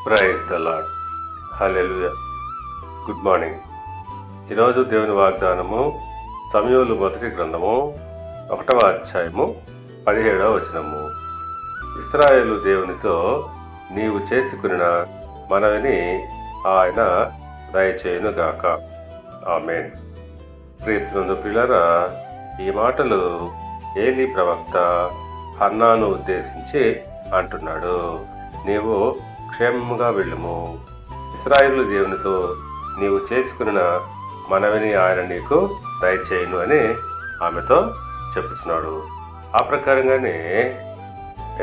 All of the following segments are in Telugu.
Praise the Lord. Hallelujah. Good morning. ఈరోజు దేవుని వాగ్దానము సమూయేలు మొదటి గ్రంథము 1వ అధ్యాయము 17వ వచనము. ఇశ్రాయేలు దేవునితో నీవు చేసుకున్న మనవిని ఆయన దయచేయునుగాక. ఆమేన్. క్రీస్తునందు ప్రియులారా, ఈ మాటలు ఏలీ ప్రవక్త హన్నాను ఉద్దేశించి అంటున్నాడు. నీవు క్షేమముగా వెళ్ళుము, ఇశ్రాయేలు దేవునితో నీవు చేసుకున్న మనవిని ఆయన నీకు దయచేయును అని ఆమెతో చెప్తున్నాడు. ఆ ప్రకారంగానే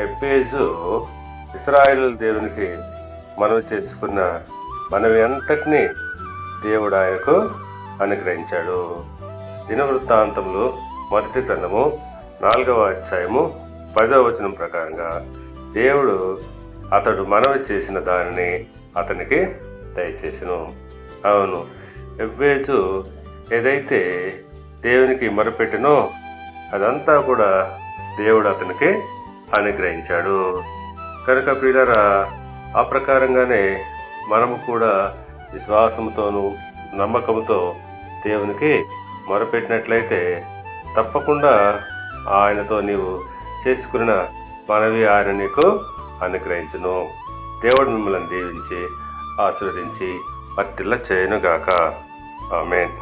ఎబ్బేజు ఇశ్రాయేలు దేవునికి మనవి చేసుకున్న మనవి అంతటినీ దేవుడు ఆయనకు అనుగ్రహించాడు. దినవృత్తాంతములు మొదటి గ్రంథము 4వ అధ్యాయము 10వ వచనం ప్రకారంగా దేవుడు అతడు మనవి చేసిన దానిని అతనికి దయచేసెను. అవును, ఎబ్బేజు ఏదైతే దేవునికి మొరపెట్టినో అదంతా కూడా దేవుడు అతనికి అనుగ్రహించాడు. కనుక ప్రియులారా, ఆ ప్రకారంగానే మనము కూడా విశ్వాసంతోనూ నమ్మకంతో దేవునికి మొరపెట్టినట్లయితే తప్పకుండా ఆయనతో నీవు చేసుకున్న మనవి ఆయన నీకు అనుగ్రహించును. దేవుడు మిమ్మల్ని దీవించి ఆశీర్వదించి వర్ధిల్ల చేయనుగాక. ఆమేన్.